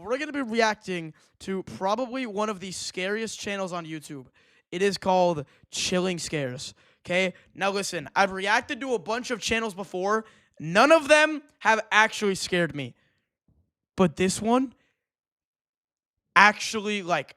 we're going to be reacting to probably one of the scariest channels on YouTube. It is called Chilling Scares. Okay? Now listen, I've reacted to a bunch of channels before. None of them have actually scared me. But this one, actually, like,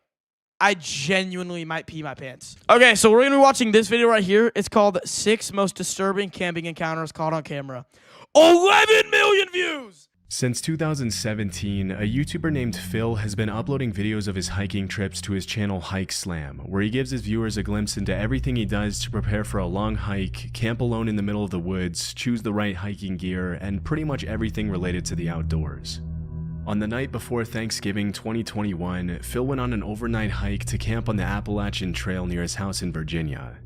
I genuinely might pee my pants. Okay, so we're going to be watching this video right here. It's called 6 Most Disturbing Camping Encounters Caught on Camera. 11 million views! Since 2017, a YouTuber named Phil has been uploading videos of his hiking trips to his channel Hike Slam, where he gives his viewers a glimpse into everything he does to prepare for a long hike, camp alone in the middle of the woods, choose the right hiking gear, and pretty much everything related to the outdoors. On the night before Thanksgiving 2021, Phil went on an overnight hike to camp on the Appalachian Trail near his house in Virginia.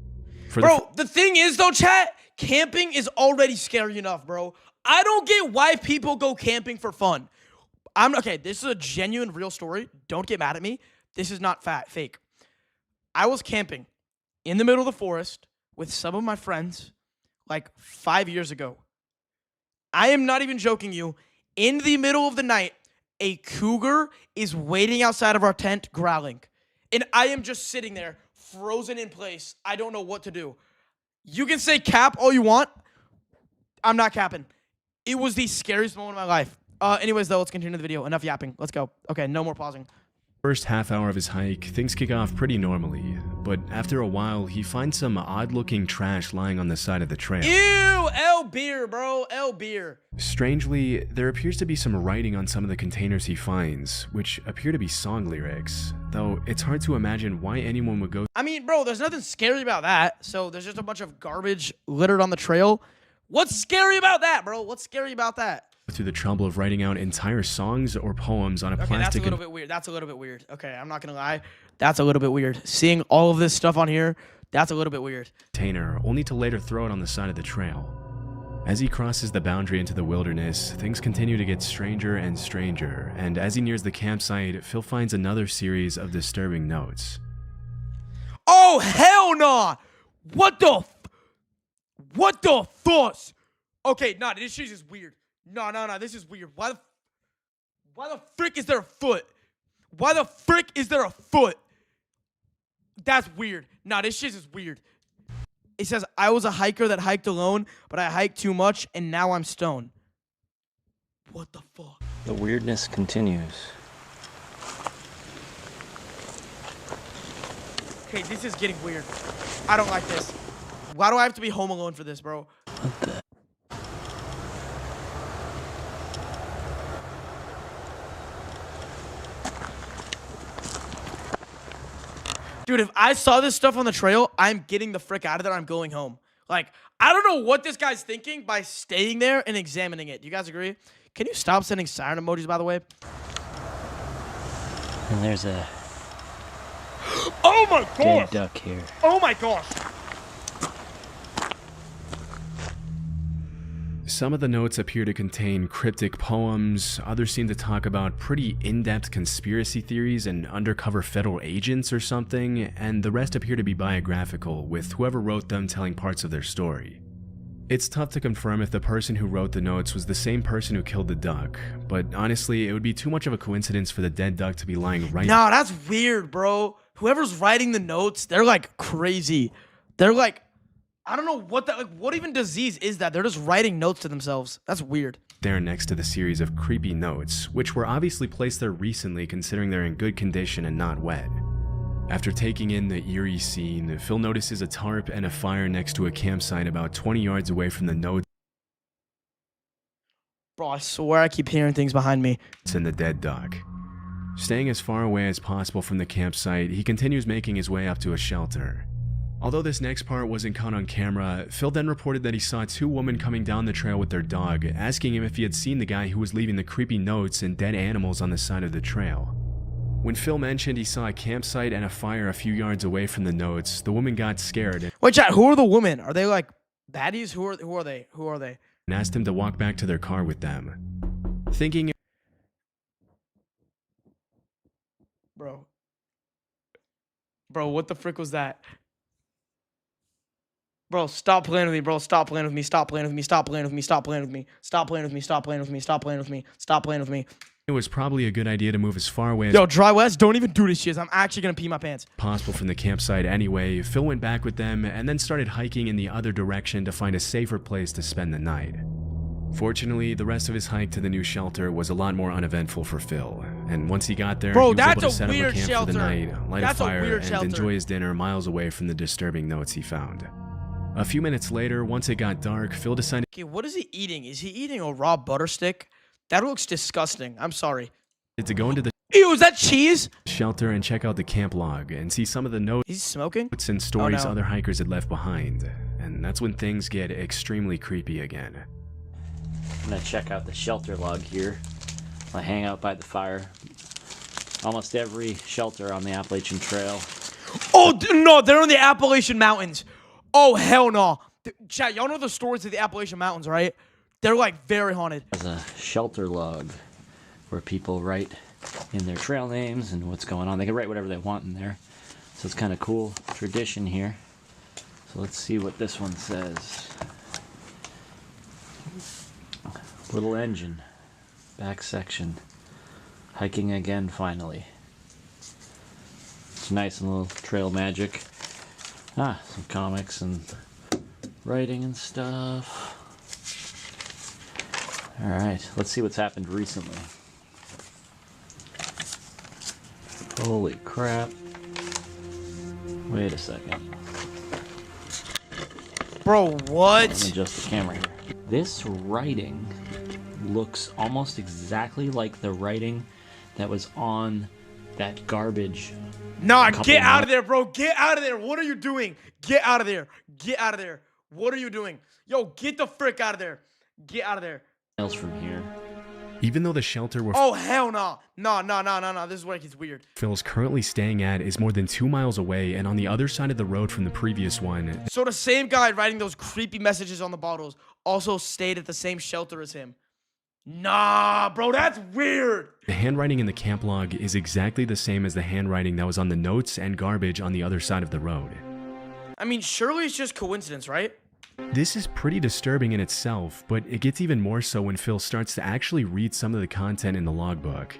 Bro, the thing is though, chat, camping is already scary enough, bro. I don't get why people go camping for fun. Okay, this is a genuine, real story. Don't get mad at me. This is not fake. I was camping in the middle of the forest with some of my friends like 5 years ago. I am not even joking you. In the middle of the night, a cougar is waiting outside of our tent growling. And I am just sitting there, frozen in place. I don't know what to do. You can say cap all you want. I'm not capping. It was the scariest moment of my life. Anyways, though, let's continue the video. Enough yapping. Let's go. Okay, no more pausing. First half hour of his hike, things kick off pretty normally, but after a while, he finds some odd-looking trash lying on the side of the trail. Ew! L beer, bro. L beer. Strangely, there appears to be some writing on some of the containers he finds, which appear to be song lyrics, though it's hard to imagine why anyone would go— I mean, bro, there's nothing scary about that. So there's just a bunch of garbage littered on the trail. What's scary about that, bro? What's scary about that? through the trouble of writing out entire songs or poems on a plastic— that's a little bit weird. That's a little bit weird. Okay, I'm not gonna lie. That's a little bit weird. Seeing all of this stuff on here, that's a little bit weird. Container, only to later throw it on the side of the trail. As he crosses the boundary into the wilderness, things continue to get stranger and stranger, and as he nears the campsite, Phil finds another series of disturbing notes. Oh, hell nah! What the fuss? Okay, nah, this shit is weird. No, this is weird. Why the frick is there a foot? Why the frick is there a foot? That's weird. Nah, this shit is weird. It says, I was a hiker that hiked alone, but I hiked too much, and now I'm stoned. What the fuck? The weirdness continues. Okay, this is getting weird. I don't like this. Why do I have to be home alone for this, bro? What the? Dude, if I saw this stuff on the trail, I'm getting the frick out of there. I'm going home. Like, I don't know what this guy's thinking by staying there and examining it. Do you guys agree? Can you stop sending siren emojis, by the way? And there's a oh my gosh! dead duck here. Oh my gosh! Some of the notes appear to contain cryptic poems, others seem to talk about pretty in-depth conspiracy theories and undercover federal agents or something, and the rest appear to be biographical, with whoever wrote them telling parts of their story. It's tough to confirm if the person who wrote the notes was the same person who killed the duck, but honestly, it would be too much of a coincidence for the dead duck to be lying right— No, that's weird, bro. Whoever's writing the notes, they're like crazy. They're like, I don't know what that, like, what even disease is that? They're just writing notes to themselves. That's weird. there next to the series of creepy notes, which were obviously placed there recently considering they're in good condition and not wet. After taking in the eerie scene, Phil notices a tarp and a fire next to a campsite about 20 yards away from the notes Bro, I swear I keep hearing things behind me. and the dead duck. Staying as far away as possible from the campsite, he continues making his way up to a shelter. Although this next part wasn't caught on camera, Phil then reported that he saw two women coming down the trail with their dog, asking him if he had seen the guy who was leaving the creepy notes and dead animals on the side of the trail. When Phil mentioned he saw a campsite and a fire a few yards away from the notes, the woman got scared. Wait, chat, who are the women? Are they like baddies? Who are they? Who are they? And asked him to walk back to their car with them. Thinking— Bro, what the frick was that? Bro, stop playing with me, bro. Stop playing with me. Stop playing with me. Stop playing with me. Stop playing with me. Stop playing with me. Stop playing with me. Stop playing with me. Stop playing with me. it was probably a good idea to move as far away as Yo, Dry West, don't even do this shit. I'm actually gonna pee my pants. possible from the campsite anyway. Phil went back with them and then started hiking in the other direction to find a safer place to spend the night. Fortunately, the rest of his hike to the new shelter was a lot more uneventful for Phil, and once he got there, Bro, he was that's able to a set up a weird camp for shelter. the night, light That's a a fire, weird and shelter. enjoy his dinner miles away from the disturbing notes he found. A few minutes later, once it got dark, Phil decided Okay, what is he eating? Is he eating a raw butter stick? That looks disgusting. I'm sorry. to go into the Ew, is that cheese? shelter and check out the camp log and see some of the notes He's smoking? and stories no. other hikers had left behind. And that's when things get extremely creepy again. I'm gonna check out the shelter log here. I hang out by the fire. Almost every shelter on the Appalachian Trail. Oh, no, they're in the Appalachian Mountains. Oh, hell no. Chat, y'all know the stories of the Appalachian Mountains, right? They're, like, very haunted. There's a shelter log where people write in their trail names and what's going on. They can write whatever they want in there. So it's kind of cool tradition here. So let's see what this one says. Little engine, back section. Hiking again finally. It's nice and little trail magic. Ah, some comics and writing and stuff. Alright, let's see what's happened recently. Holy crap. Wait a second. Bro, Let me what? adjust the camera here. This writing looks almost exactly like the writing that was on that garbage. Nah, couple get out of months- there, bro. Get out of there. What are you doing? Get out of there. Get out of there. What are you doing? Yo, get the frick out of there. Get out of there. Miles from here. Even though the shelter where Oh, hell no. No. This is where it gets weird. Phil's currently staying at is more than 2 miles away and on the other side of the road from the previous one. So the same guy writing those creepy messages on the bottles also stayed at the same shelter as him. Nah, bro, that's weird. The handwriting in the camp log is exactly the same as the handwriting that was on the notes and garbage on the other side of the road. I mean, surely it's just coincidence, right? This is pretty disturbing in itself, but it gets even more so when Phil starts to actually read some of the content in the logbook.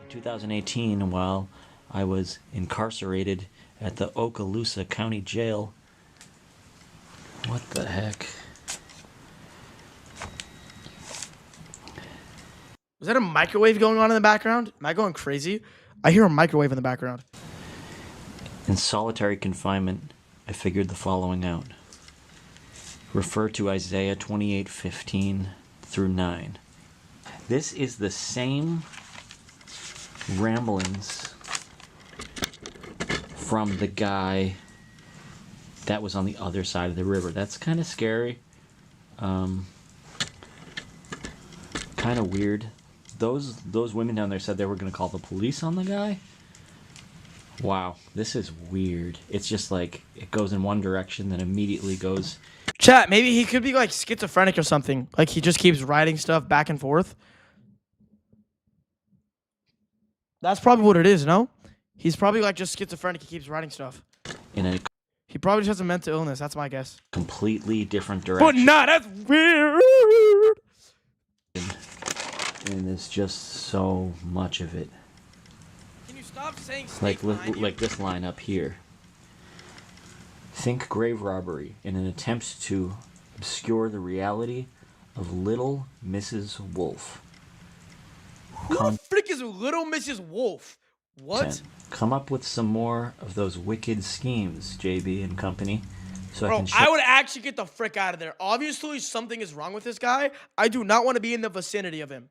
In 2018, while I was incarcerated at the Okaloosa County Jail. What the heck? Was that a microwave going on in the background? Am I going crazy? I hear a microwave in the background. In solitary confinement, I figured the following out. Refer to Isaiah 28:15 through 9. This is the same ramblings from the guy that was on the other side of the river. That's kind of scary. Kind of weird. Those women down there said they were going to call the police on the guy. Wow, this is weird. It's just like it goes in one direction, then immediately goes. Chat, maybe he could be like schizophrenic or something. Like he just keeps writing stuff back and forth. That's probably what it is, no? He's probably like just schizophrenic. He keeps writing stuff. In a He probably just has a mental illness. That's my guess. completely different But direction. nah, that's weird. And there's just so much of it. Can you stop saying Like this line up here. Think grave robbery in an attempt to obscure the reality of little Mrs. Wolf. Who the frick is Little Mrs. Wolf? What? Come up with some more of those wicked schemes, JB and company, so I Bro, can show I would actually get the frick out of there. Obviously, something is wrong with this guy. I do not want to be in the vicinity of him.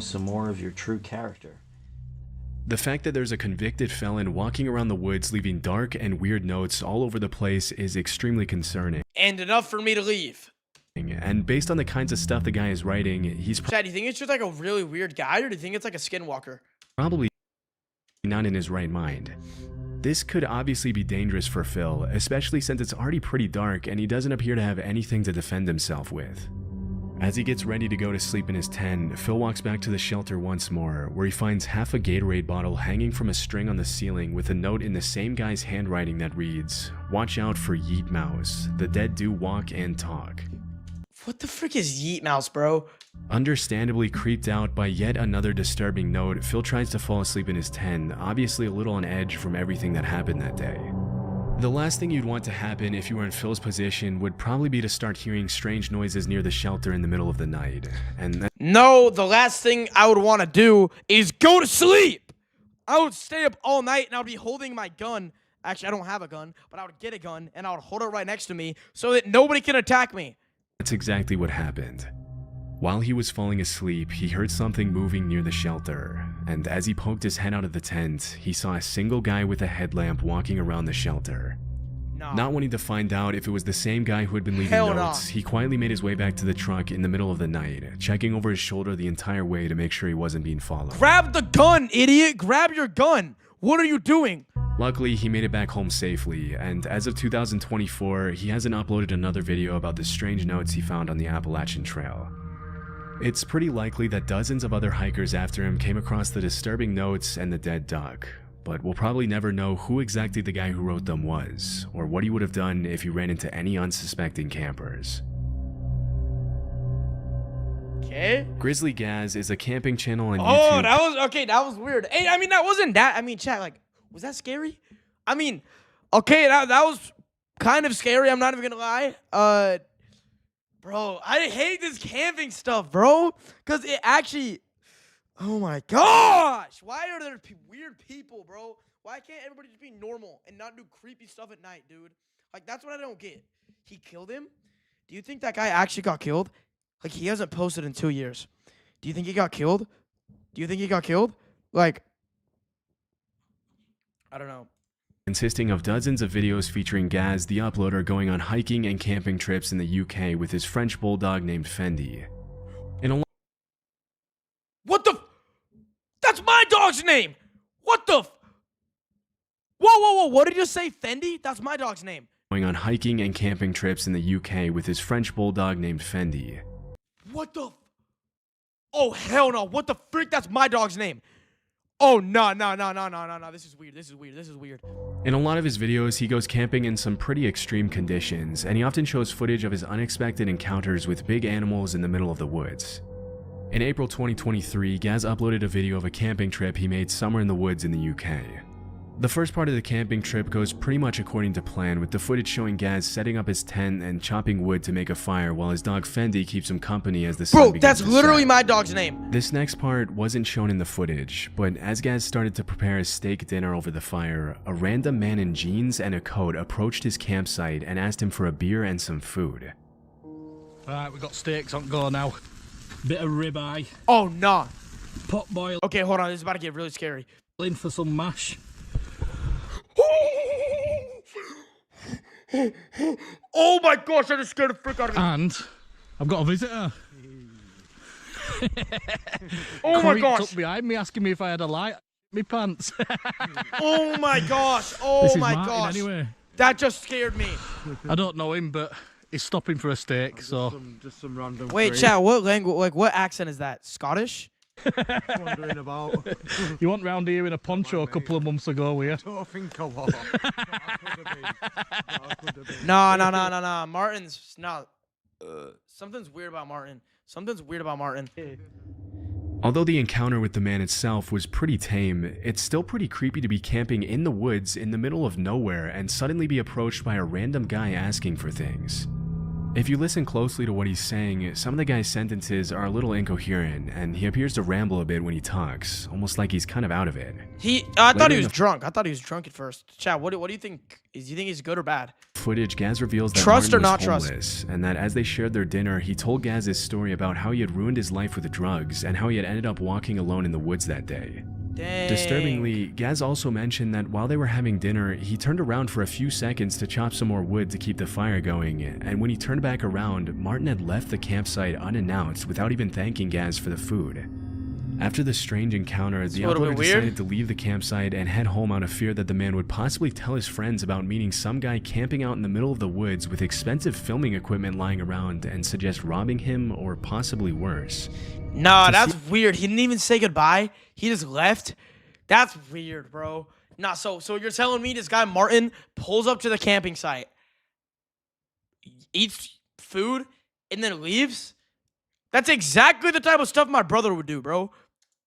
some more of your true character. The fact that there's a convicted felon walking around the woods leaving dark and weird notes all over the place is extremely concerning. And enough for me to leave. And based on the kinds of stuff the guy is writing, he's Chad, do you think it's just like a really weird guy, or do you think it's like a skinwalker? probably not in his right mind. This could obviously be dangerous for Phil, especially since it's already pretty dark and he doesn't appear to have anything to defend himself with. As he gets ready to go to sleep in his tent, Phil walks back to the shelter once more, where he finds half a Gatorade bottle hanging from a string on the ceiling with a note in the same guy's handwriting that reads, "Watch out for Yeet Mouse. The dead do walk and talk." What the frick is Yeet Mouse, bro? Understandably creeped out by yet another disturbing note, Phil tries to fall asleep in his tent, obviously a little on edge from everything that happened that day. The last thing you'd want to happen if you were in Phil's position would probably be to start hearing strange noises near the shelter in the middle of the night. And no, the last thing I would want to do is go to sleep. I would stay up all night and I would be holding my gun. Actually, I don't have a gun, but I would get a gun and I would hold it right next to me so that nobody can attack me. that's exactly what happened. While he was falling asleep, he heard something moving near the shelter, and as he poked his head out of the tent, he saw a single guy with a headlamp walking around the shelter. No. Not wanting to find out if it was the same guy who had been leaving notes, he quietly made his way back to the truck in the middle of the night, checking over his shoulder the entire way to make sure he wasn't being followed. Grab the gun, idiot! Grab your gun! What are you doing? Luckily, he made it back home safely, and as of 2024, he hasn't uploaded another video about the strange notes he found on the Appalachian Trail. It's pretty likely that dozens of other hikers after him came across the disturbing notes and the dead duck, but we'll probably never know who exactly the guy who wrote them was, or what he would have done if he ran into any unsuspecting campers. Okay. Grizzly Gaz is a camping channel on YouTube. Oh, that was weird. Hey, I mean, that wasn't that. I mean, chat, like, was that scary? I mean, okay, that was kind of scary. I'm not even gonna lie. Bro, I hate this camping stuff, bro. Because it actually... Oh, my gosh. Why are there weird people, bro? Why can't everybody just be normal and not do creepy stuff at night, dude? Like, that's what I don't get. He killed him? Do you think that guy actually got killed? Like, he hasn't posted in 2 years. Do you think he got killed? Do you think he got killed? Like... I don't know. Consisting of dozens of videos featuring Gaz, the uploader, going on hiking and camping trips in the UK with his French bulldog named Fendi. What the? That's my dog's name! What the? Whoa, what did you say, Fendi? That's my dog's name. Going on hiking and camping trips in the UK with his French bulldog named Fendi. What the? Oh, hell no. What the frick? That's my dog's name. Oh, no. This is weird. In a lot of his videos, he goes camping in some pretty extreme conditions, and he often shows footage of his unexpected encounters with big animals in the middle of the woods. In April 2023, Gaz uploaded a video of a camping trip he made somewhere in the woods in the UK. The first part of the camping trip goes pretty much according to plan, with the footage showing Gaz setting up his tent and chopping wood to make a fire while his dog Fendi keeps him company as the sun begins to set. Bro, that's literally my dog's name. This next part wasn't shown in the footage, but as Gaz started to prepare his steak dinner over the fire, a random man in jeans and a coat approached his campsite and asked him for a beer and some food. Alright, we've got steaks on go now. Bit of ribeye. Oh, nah. Pot boil. Okay, hold on. This is about to get really scary. In for some mash. Oh my gosh, I just scared the frick out of me. And I've got a visitor. Oh my Creeped gosh. up behind me asking me if I had a light in my pants. Oh my gosh. This Oh is my Martin gosh. anyway. That just scared me. I don't know him, but he's stopping for a steak, so... Just some random Wait, creep chat, what language, like, what accent is that? Scottish? wandering about. You went round here in a poncho a couple of months ago, were you? Don't think I was. No. Martin's not. Something's weird about Martin. Although the encounter with the man itself was pretty tame, it's still pretty creepy to be camping in the woods in the middle of nowhere and suddenly be approached by a random guy asking for things. If you listen closely to what he's saying, some of the guy's sentences are a little incoherent, and he appears to ramble a bit when he talks, almost like he's kind of out of it. I thought he was drunk. I thought he was drunk at first. Chat, what do you think? Do you think he's good or bad? Footage, Gaz reveals that Trust Martin or not was trust? homeless, and that as they shared their dinner, he told Gaz his story about how he had ruined his life with drugs, and how he had ended up walking alone in the woods that day. Dang. Disturbingly, Gaz also mentioned that while they were having dinner, he turned around for a few seconds to chop some more wood to keep the fire going, and when he turned back around, Martin had left the campsite unannounced without even thanking Gaz for the food. After the strange encounter, the uploader decided to leave the campsite and head home out of fear that the man would possibly tell his friends about meeting some guy camping out in the middle of the woods with expensive filming equipment lying around and suggest robbing him or possibly worse. Nah, that's weird. He didn't even say goodbye. He just left. That's weird, bro. Nah, so you're telling me this guy Martin pulls up to the camping site, eats food, and then leaves? That's exactly the type of stuff my brother would do, bro.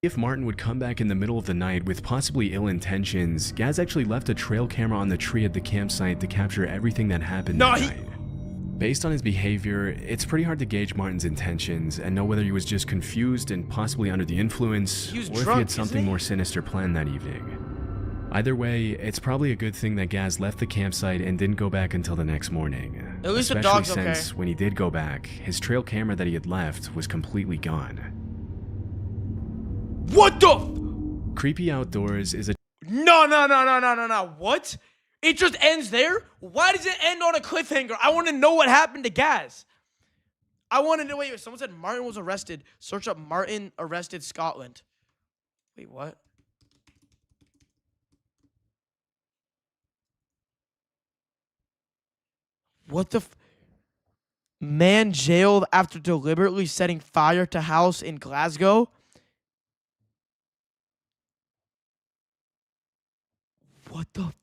If Martin would come back in the middle of the night with possibly ill intentions, Gaz actually left a trail camera on the tree at the campsite to capture everything that happened that night. Based on his behavior, it's pretty hard to gauge Martin's intentions and know whether he was just confused and possibly under the influence, or if he had something more sinister planned that evening. Either way, it's probably a good thing that Gaz left the campsite and didn't go back until the next morning. At least the especially dog's okay. since when he did go back, his trail camera that he had left was completely gone. What the? Creepy Outdoors is a No. What? It just ends there? Why does it end on a cliffhanger? I want to know what happened to Gaz. I want to know. Wait, someone said Martin was arrested. Search up Martin arrested Scotland. Wait, what? What the man jailed after deliberately setting fire to house in Glasgow? What the?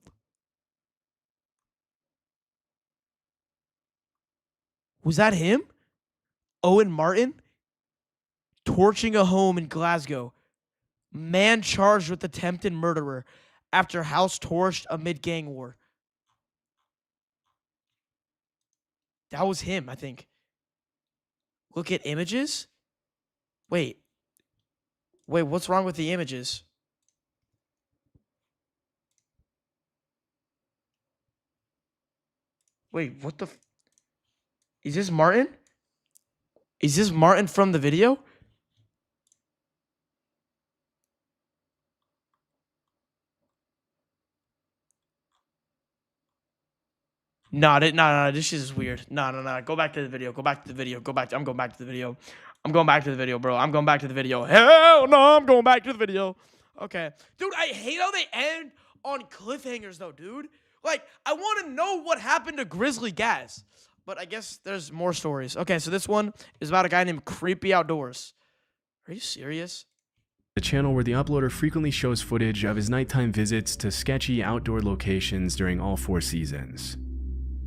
Was that him? Owen Martin? Torching a home in Glasgow. Man charged with attempted murderer after house torched amid gang war. That was him, I think. Look at images? Wait, what's wrong with the images? Wait, what the? Is this Martin? Is this Martin from the video? No, this shit is weird. No. Go back to the video. I'm going back to the video. I'm going back to the video, bro. I'm going back to the video. Hell no, I'm going back to the video. Okay. Dude, I hate how they end on cliffhangers, though, dude. Like, I want to know what happened to Grizzly Gaz. But I guess there's more stories. Okay, so this one is about a guy named Creepy Outdoors. Are you serious? The channel where the uploader frequently shows footage of his nighttime visits to sketchy outdoor locations during all 4 seasons.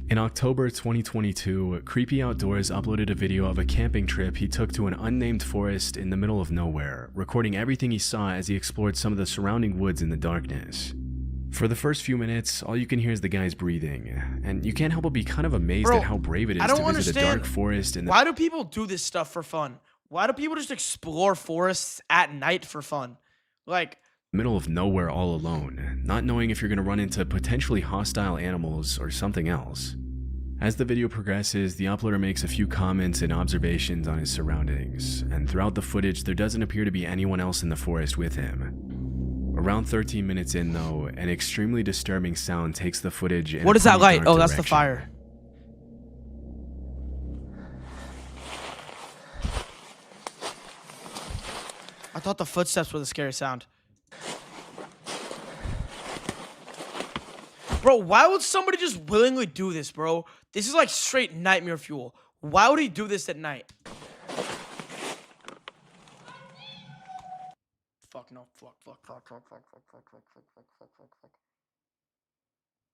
In October 2022, Creepy Outdoors uploaded a video of a camping trip he took to an unnamed forest in the middle of nowhere, recording everything he saw as he explored some of the surrounding woods in the darkness. For the first few minutes, all you can hear is the guy's breathing, and you can't help but be kind of amazed at how brave it is to visit a dark forest. Why do people do this stuff for fun? Why do people just explore forests at night for fun? Like, middle of nowhere all alone, not knowing if you're going to run into potentially hostile animals or something else. As the video progresses, the uploader makes a few comments and observations on his surroundings, and throughout the footage there doesn't appear to be anyone else in the forest with him. Around 13 minutes in though, an extremely disturbing sound takes the footage in what is that light? Oh, that's direction. the fire. I thought the footsteps were the scary sound. Bro, why would somebody just willingly do this, bro? This is like straight nightmare fuel. Why would he do this at night? Fuck no. Fuck.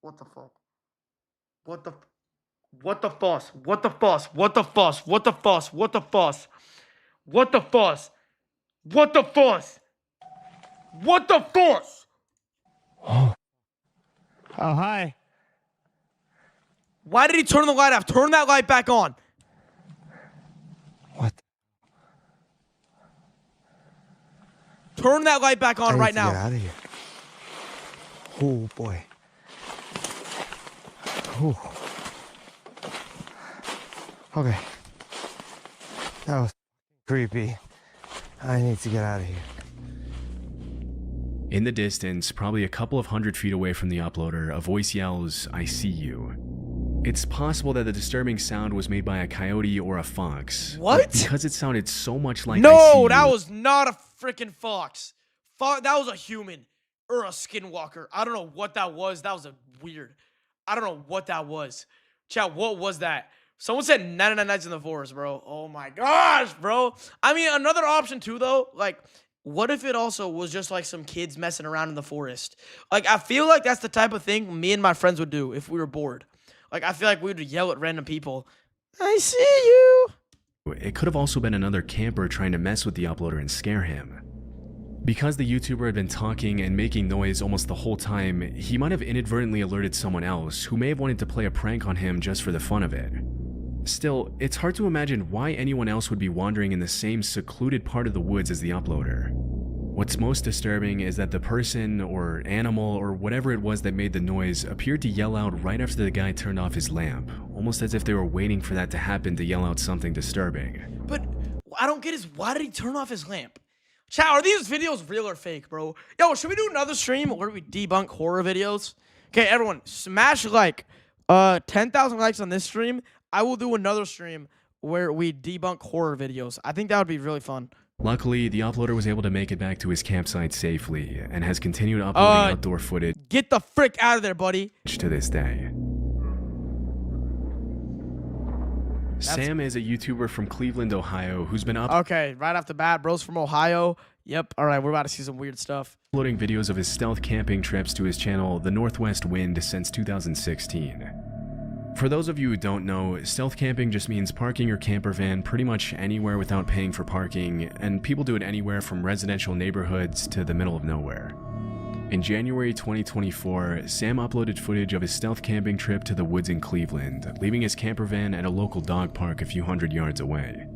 What the fuck? What the fuss? What the fuss? What the fuss? What the fuss? What the fuss? What the fuss? What the fuss? What the fuss? Oh, hi. Why did he turn the light off? Turn that light back on. What? Turn that light back on right now. Get out of here. Oh, boy. Ooh. Okay. That was creepy. I need to get out of here. In the distance, probably a couple of 100 feet away from the uploader, a voice yells, "I see you." It's possible that the disturbing sound was made by a coyote or a fox. What? Because it sounded so much like No, that was not a freaking fox. That was a human or a skinwalker. I don't know what that was. That was a weird. I don't know what that was. Chat, what was that? Someone said 99 Nights in the Forest, bro. Oh my gosh, bro. I mean, another option too, though. Like, what if it also was just like some kids messing around in the forest? Like, I feel like that's the type of thing me and my friends would do if we were bored. Like, I feel like we would yell at random people, "I see you." It could have also been another camper trying to mess with the uploader and scare him. Because the YouTuber had been talking and making noise almost the whole time, he might have inadvertently alerted someone else who may have wanted to play a prank on him just for the fun of it. Still, it's hard to imagine why anyone else would be wandering in the same secluded part of the woods as the uploader. What's most disturbing is that the person or animal or whatever it was that made the noise appeared to yell out right after the guy turned off his lamp, almost as if they were waiting for that to happen to yell out something disturbing. But I don't get is why did he turn off his lamp? Chat, are these videos real or fake, bro? Yo, should we do another stream where we debunk horror videos? Okay, everyone, smash like. 10,000 likes on this stream. I will do another stream where we debunk horror videos. I think that would be really fun. Luckily, the uploader was able to make it back to his campsite safely and has continued uploading outdoor footage Get the frick out of there, buddy. to this day. Sam is a YouTuber from Cleveland, Ohio, who's been Okay, right off the bat, bros from Ohio. Yep, all right, we're about to see some weird stuff. uploading videos of his stealth camping trips to his channel, The Northwest Wind, since 2016. For those of you who don't know, stealth camping just means parking your camper van pretty much anywhere without paying for parking, and people do it anywhere from residential neighborhoods to the middle of nowhere. In January 2024, Sam uploaded footage of his stealth camping trip to the woods in Cleveland, leaving his camper van at a local dog park a few hundred yards away.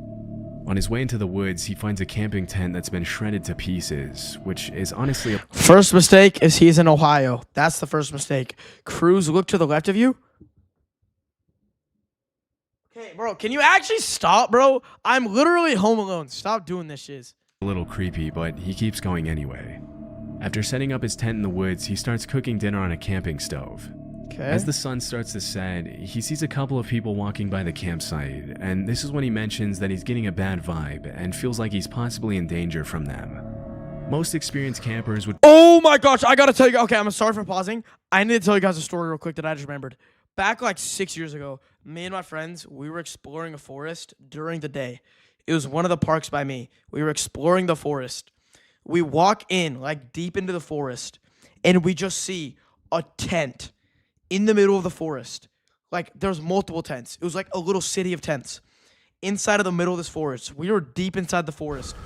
On his way into the woods, he finds a camping tent that's been shredded to pieces, which is honestly a First mistake is he's in Ohio. That's the first mistake. Cruz, look to the left of you. Okay, bro, can you actually stop, bro? I'm literally home alone. Stop doing this shit. little creepy, but he keeps going anyway. After setting up his tent in the woods, he starts cooking dinner on a camping stove. Okay. As the sun starts to set, he sees a couple of people walking by the campsite, and this is when he mentions that he's getting a bad vibe and feels like he's possibly in danger from them. Most experienced campers would— Oh my gosh, I gotta tell you. Okay, I'm sorry for pausing. I need to tell you guys a story real quick that I just remembered. Back like 6 years ago, me and my friends, we were exploring a forest during the day. It was one of the parks by me. We were exploring the forest. We walk in, like deep into the forest, and we just see a tent in the middle of the forest. Like there's multiple tents. It was like a little city of tents inside of the middle of this forest. We were deep inside the forest.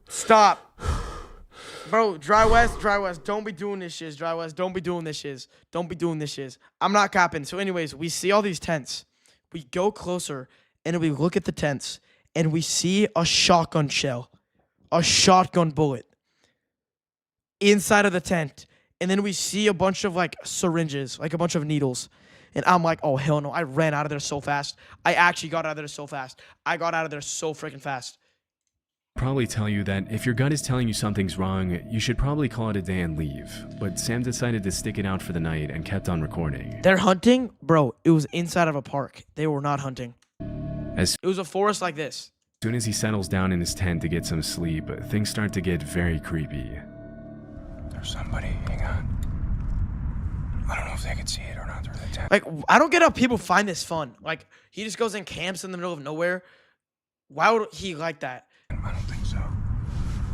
Stop. Bro, Dry West, don't be doing this shit. Dry West, don't be doing this shit. Don't be doing this shit. I'm not copping. So anyways, we see all these tents. We go closer, and we look at the tents, and we see a shotgun shell, a shotgun bullet inside of the tent. And then we see a bunch of, like, syringes, like a bunch of needles. And I'm like, oh, hell no. I ran out of there so fast. I actually got out of there so fast. I got out of there so freaking fast. probably tell you that if your gut is telling you something's wrong, you should probably call it a day and leave. But Sam decided to stick it out for the night and kept on recording. They're hunting? Bro, it was inside of a park. They were not hunting. As It was a forest like this. soon as he settles down in his tent to get some sleep, things start to get very creepy. There's somebody. Hang on. I don't know if they can see it or not through the tent. Like, I don't get how people find this fun. Like, he just goes and camps in the middle of nowhere. Why would he like that? I don't think so.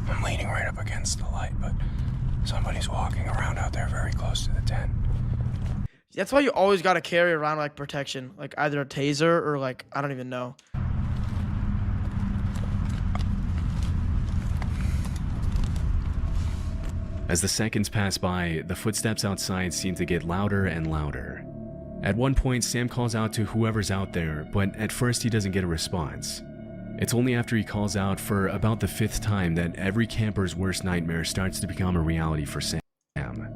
I'm leaning right up against the light, but somebody's walking around out there very close to the tent. That's why you always got to carry around, like, protection. Like, either a taser or, like, I don't even know. As the seconds pass by, the footsteps outside seem to get louder and louder. At one point, Sam calls out to whoever's out there, but at first he doesn't get a response. It's only after he calls out for about the 5th time that every camper's worst nightmare starts to become a reality for Sam.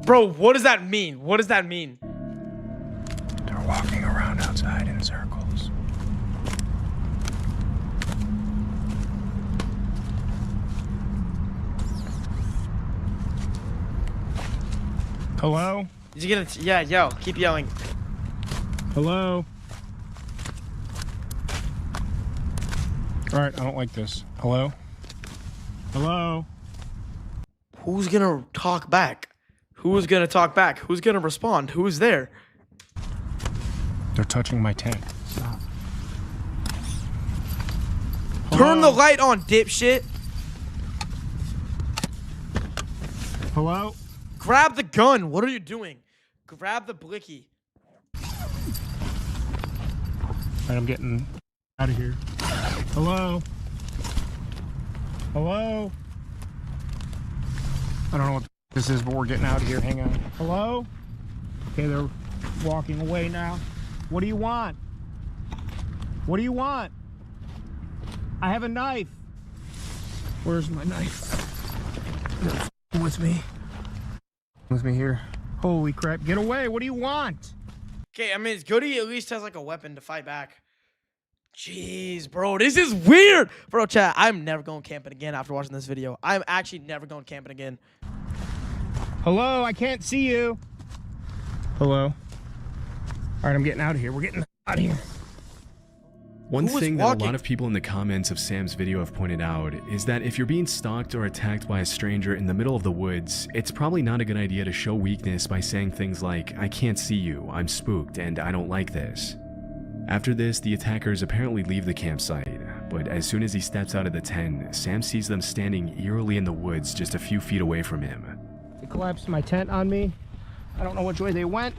Bro, what does that mean? What does that mean? They're walking around outside in circles. Hello? Did you get it? Yeah, yo, keep yelling. Hello? Alright, I don't like this. Hello? Hello? Who's gonna talk back? Who's gonna talk back? Who's gonna respond? Who's there? They're touching my tent. Stop. Turn the light on, dipshit. Hello? Grab the gun. What are you doing? Grab the blicky. Alright, I'm getting out of here. Hello? Hello? I don't know what this is, but we're getting out of here. Hang on. Hello? Okay, they're walking away now. What do you want? What do you want? I have a knife. Where's my knife? With me. With me here. Holy crap. Get away. What do you want? Okay, I mean, it's good he at least has like a weapon to fight back. Jeez, bro, this is weird. Bro, chat, I'm never going camping again after watching this video. I'm actually never going camping again. Hello, I can't see you. Hello. All right, I'm getting out of here. We're getting out of here. One Who was thing that walking? a lot of people in the comments of Sam's video have pointed out is that if you're being stalked or attacked by a stranger in the middle of the woods, it's probably not a good idea to show weakness by saying things like, "I can't see you, I'm spooked, and I don't like this." After this, the attackers apparently leave the campsite, but as soon as he steps out of the tent, Sam sees them standing eerily in the woods just a few feet away from him. They collapsed my tent on me. I don't know which way they went.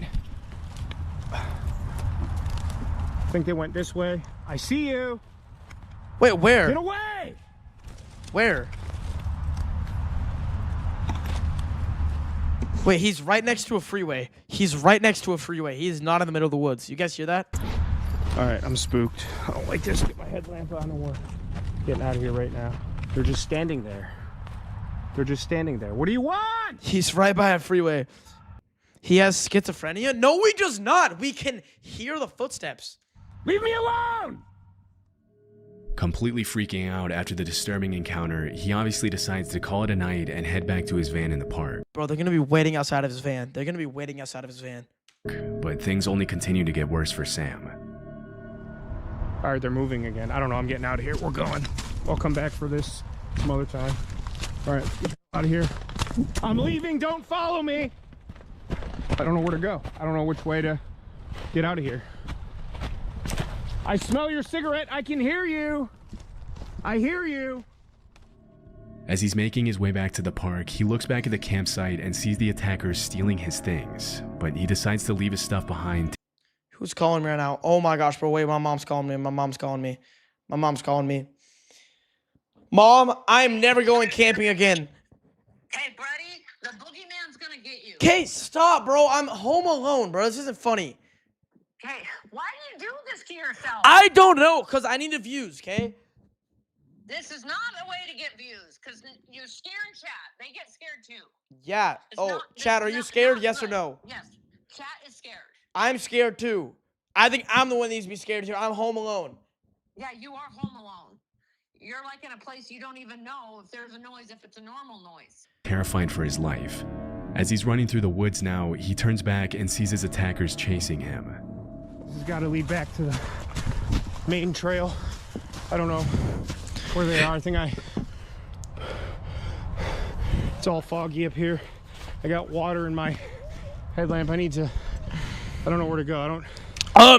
I think they went this way. I see you. Wait, where? Get away! Where? Wait, he's right next to a freeway. He's right next to a freeway. He is not in the middle of the woods. You guys hear that? All right, I'm spooked. I don't like this. Get my headlamp on and we're getting out of here right now. They're just standing there. They're just standing there. What do you want? He's right by a freeway. He has schizophrenia? No, he does not. We can hear the footsteps. Leave me alone! Completely freaking out after the disturbing encounter, he obviously decides to call it a night and head back to his van in the park. Bro, they're going to be waiting outside of his van. They're going to be waiting outside of his van. But things only continue to get worse for Sam. All right, they're moving again. I don't know. I'm getting out of here. We're going. I'll come back for this some other time. All right, get out of here. I'm leaving. Don't follow me. I don't know where to go. I don't know which way to get out of here. I smell your cigarette. I can hear you. I hear you. As he's making his way back to the park, he looks back at the campsite and sees the attackers stealing his things, but he decides to leave his stuff behind. Who's calling me right now? Oh my gosh, bro. Wait, my mom's calling me. My mom's calling me. My mom's calling me. Mom, I'm never going camping again. Hey, buddy, the boogeyman's gonna get you. Okay, stop, bro. I'm home alone, bro. This isn't funny. Okay, why do you do this to yourself? I don't know, because I need the views, okay? This is not a way to get views, because you're scaring chat. They get scared too. Yeah. It's Oh, not- Chad, are it's you not- scared? not Yes or good. no? Yes, chat is scared. I'm scared too. I think I'm the one that needs to be scared here. I'm home alone. Yeah, you are home alone. You're like in a place you don't even know if there's a noise, if it's a normal noise. Terrified for his life. As he's running through the woods now, he turns back and sees his attackers chasing him. This has got to lead back to the main trail. I don't know where they are. It's all foggy up here. I got water in my headlamp. I don't know where to go.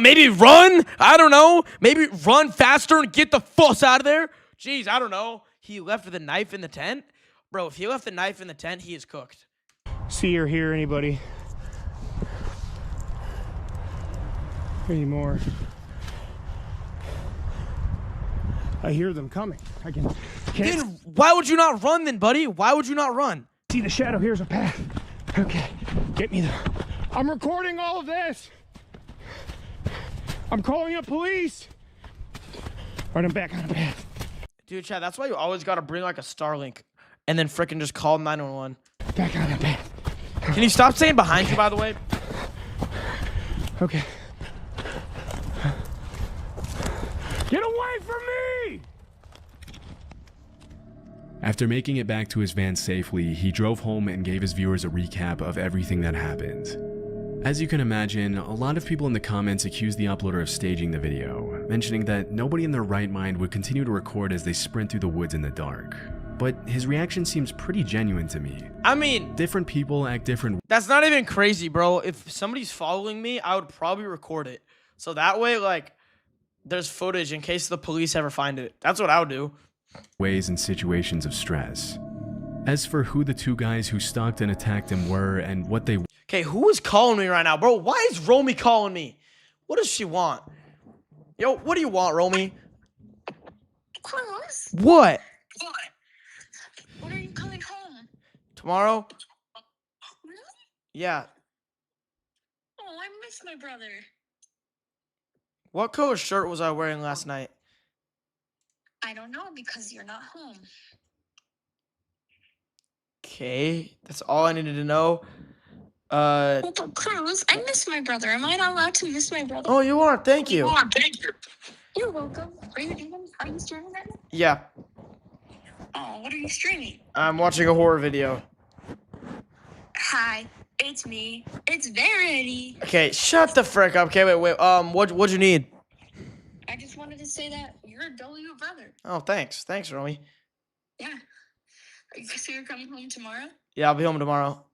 Maybe run. I don't know. Maybe run faster and get the fuss out of there. Jeez, I don't know. He left with a knife in the tent? Bro, if he left the knife in the tent, he is cooked. See or hear anybody anymore. I hear them coming. Can't Then why would you not run then, buddy? Why would you not run? see the shadow. Here's a path. Okay, get me there. I'm recording all of this. I'm calling up police. All right, I'm back on a path. Dude, Chad, that's why you always got to bring like a Starlink and then frickin' just call 911. Back on a path. Can you stop saying behind you, by the way? Okay. Get away from me! After making it back to his van safely, he drove home and gave his viewers a recap of everything that happened. As you can imagine, a lot of people in the comments accused the uploader of staging the video, mentioning that nobody in their right mind would continue to record as they sprint through the woods in the dark. But his reaction seems pretty genuine to me. I mean, Different people act different. that's not even crazy, bro. If somebody's following me, I would probably record it. So that way, like, there's footage in case the police ever find it. That's what I would do. Ways and situations of stress. As for who the two guys who stalked and attacked him were and what they Okay, who is calling me right now, bro? Why is Romy calling me? What does she want? Yo, what do you want, Romy? Cruz, What? when are you coming home? Tomorrow? Really? Yeah. Oh, I miss my brother. What color shirt was I wearing last night? I don't know because you're not home. Okay, that's all I needed to know. Oh, but Cruz, I miss my brother. Am I not allowed to miss my brother? Oh, you are. Thank you. You're welcome. Are you streaming right now? Yeah, Oh, what are you streaming? I'm watching a horror video. Hi, it's me. It's Verity. Okay, shut the frick up. Okay, wait. What'd you need? I just wanted to say that you're a W brother. Oh, thanks, Romy. Yeah. So you're coming home tomorrow? Yeah, I'll be home tomorrow.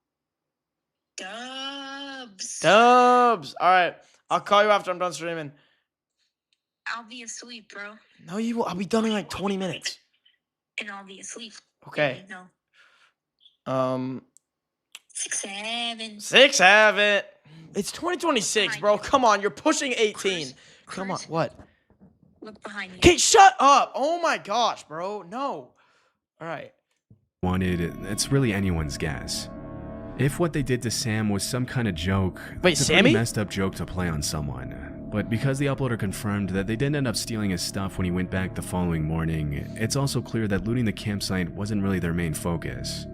Dubs. Dubs. All right, I'll call you after I'm done streaming. I'll be asleep, bro. No, you will. I'll be done in like 20 minutes. And I'll be asleep. Okay. No. 6, 7. 6, 7. It's 2026, bro. Come on, you're pushing 18. Come on, Cruz. what? Look behind you. Okay, shut up. Oh my gosh, bro. No. All right. Wanted, it's really anyone's guess. If what they did to Sam was some kind of joke, Wait, it's a Sammy? pretty messed up joke to play on someone. But because the uploader confirmed that they didn't end up stealing his stuff when he went back the following morning, it's also clear that looting the campsite wasn't really their main focus.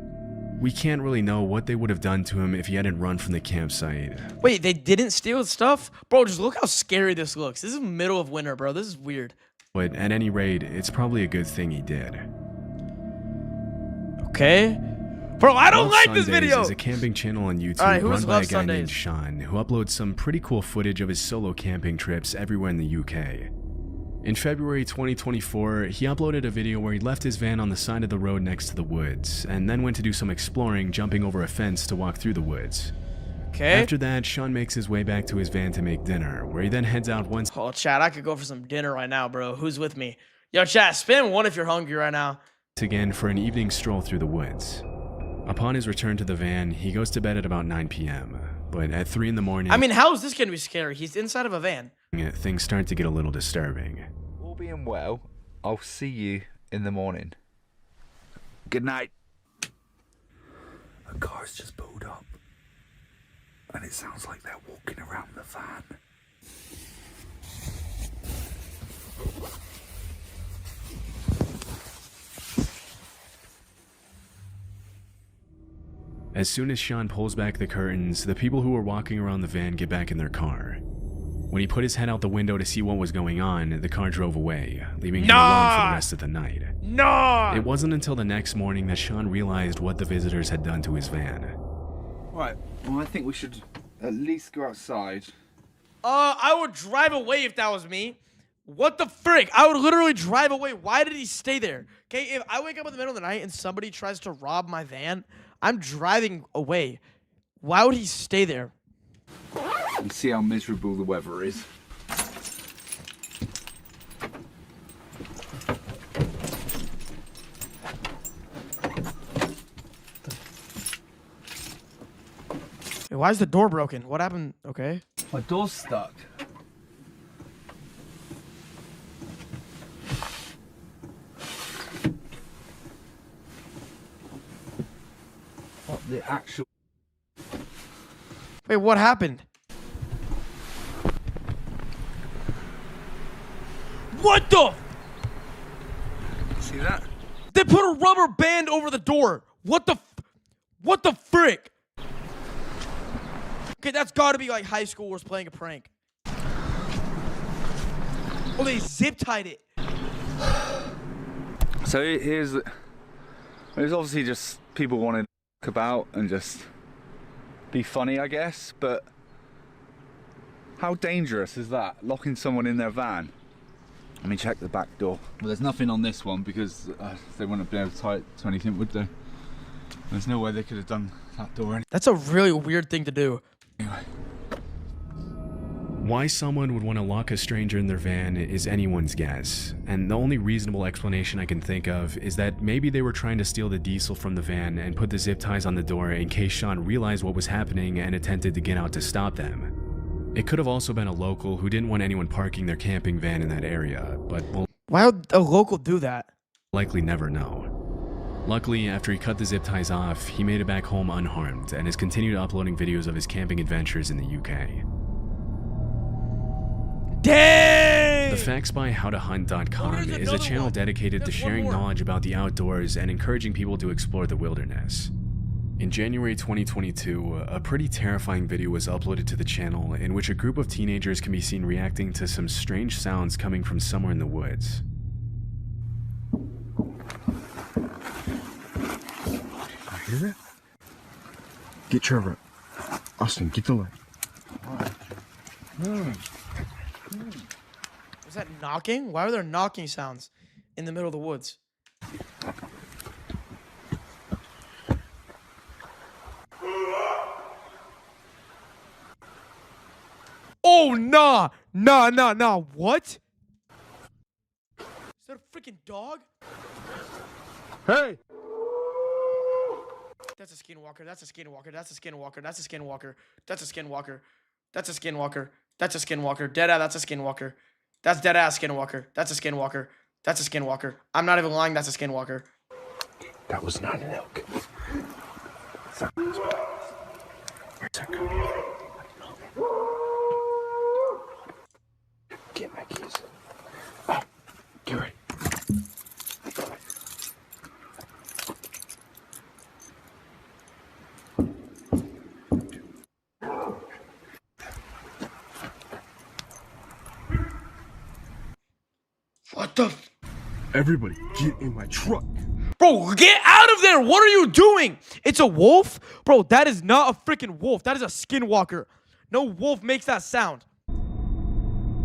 We can't really know what they would have done to him if he hadn't run from the campsite. Wait, they didn't steal his stuff? Bro, just look how scary this looks. This is middle of winter, bro. This is weird. But at any rate, it's probably a good thing he did. Okay. Bro, I don't Love like this Sundays video. is a camping channel on YouTube Alright, who run does by a Love guy named Sundays? Sean, who uploads some pretty cool footage of his solo camping trips everywhere in the UK. In February 2024, he uploaded a video where he left his van on the side of the road next to the woods, and then went to do some exploring, jumping over a fence to walk through the woods. Okay. After that, Sean makes his way back to his van to make dinner, where he then heads out once Oh, chat, I could go for some dinner right now, bro. Who's with me? Yo, chat, spam 1 if you're hungry right now. again for an evening stroll through the woods. Upon his return to the van, he goes to bed at about 9 p.m., but at 3 in the morning, I mean, how is this gonna be scary? He's inside of a van. things start to get a little disturbing. All being well, I'll see you in the morning. Good night. A car's just pulled up, and it sounds like they're walking around the van. As soon as Sean pulls back the curtains, the people who were walking around the van get back in their car. When he put his head out the window to see what was going on, the car drove away, leaving him alone for the rest of the night. No. It wasn't until the next morning that Sean realized what the visitors had done to his van. Right, well, I think we should at least go outside. I would drive away if that was me. What the frick? I would literally drive away. Why did he stay there? Okay, if I wake up in the middle of the night and somebody tries to rob my van, I'm driving away. Why would he stay there? And see how miserable the weather is. Hey, why is the door broken? What happened? Okay. My door's stuck. What the actual... Wait, what happened? What the? See that? They put a rubber band over the door. What the frick? Okay, that's gotta be like high schoolers playing a prank. Oh, they zip tied it. So here's... There's obviously just people wanting to talk about and just be funny, I guess, but how dangerous is that? Locking someone in their van? Let me check the back door. Well, there's nothing on this one because they wouldn't be able to tie it to anything, would they? There's no way they could have done that door anyway. That's a really weird thing to do. Why someone would want to lock a stranger in their van is anyone's guess, and the only reasonable explanation I can think of is that maybe they were trying to steal the diesel from the van and put the zip ties on the door in case Sean realized what was happening and attempted to get out to stop them. It could have also been a local who didn't want anyone parking their camping van in that area, but we'll Why would a local do that? likely never know. Luckily, after he cut the zip ties off, he made it back home unharmed and has continued uploading videos of his camping adventures in the UK. Dang! TheFactsByHowToHunt.com Oh, there's is a another channel one. dedicated to There's one sharing more. knowledge about the outdoors and encouraging people to explore the wilderness. In January 2022, a pretty terrifying video was uploaded to the channel in which a group of teenagers can be seen reacting to some strange sounds coming from somewhere in the woods. Hear that? Get Trevor. Austin, get the light. Was that knocking? Why are there knocking sounds in the middle of the woods? Oh, nah. Nah. What? Is that a freaking dog? Hey! That's a skinwalker. That's a skinwalker. That's a skinwalker. That's a skinwalker. That's a skinwalker. That's a skinwalker. That's a skinwalker. Dead ass. That's a skinwalker. That's dead ass skinwalker. That's a skinwalker. That's a skinwalker. I'm not even lying. That's a skinwalker. That was not an elk. Where's that coming from? Get my keys. Oh, get ready. What the? Everybody, get in my truck. Bro, get out of there. What are you doing? It's a wolf? Bro, that is not a freaking wolf. That is a skinwalker. No wolf makes that sound.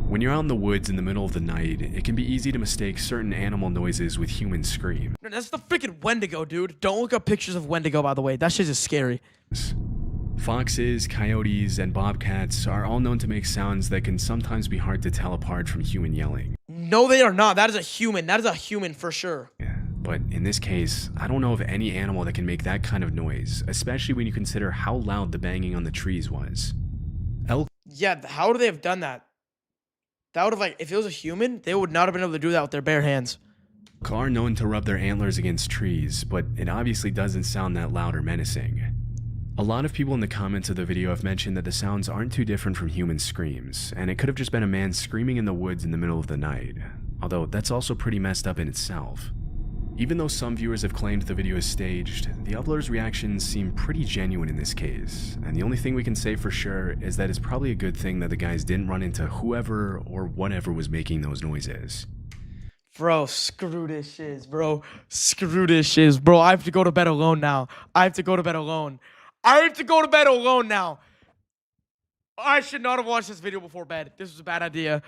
When you're out in the woods in the middle of the night, it can be easy to mistake certain animal noises with human screams. No, that's the freaking Wendigo, dude. Don't look up pictures of Wendigo, by the way. That shit is scary. Foxes, coyotes, and bobcats are all known to make sounds that can sometimes be hard to tell apart from human yelling. No, they are not. That is a human. That is a human for sure. But in this case, I don't know of any animal that can make that kind of noise, especially when you consider how loud the banging on the trees was. Elk Yeah, how would they have done that? That would have, like, if it was a human, they would not have been able to do that with their bare hands. are known to rub their antlers against trees, but it obviously doesn't sound that loud or menacing. A lot of people in the comments of the video have mentioned that the sounds aren't too different from human screams, and it could have just been a man screaming in the woods in the middle of the night, although that's also pretty messed up in itself. Even though some viewers have claimed the video is staged, the uploader's reactions seem pretty genuine in this case, and the only thing we can say for sure is that it's probably a good thing that the guys didn't run into whoever or whatever was making those noises. Bro, screw this shiz, bro. Screw this shiz, bro. I have to go to bed alone now. I have to go to bed alone. I should not have watched this video before bed. This was a bad idea.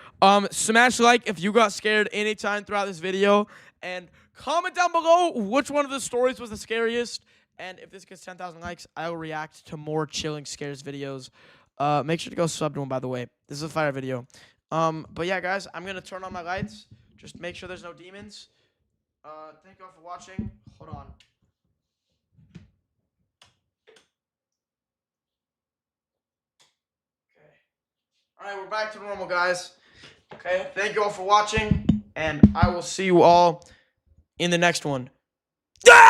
Smash like if you got scared anytime throughout this video. And comment down below which one of the stories was the scariest. And if this gets 10,000 likes, I will react to more chilling scares videos. Make sure to go sub to them, by the way. This is a fire video. But yeah, guys, I'm going to turn on my lights. Just make sure there's no demons. Thank you all for watching. Hold on. All right, we're back to normal, guys. Okay, thank you all for watching, and I will see you all in the next one.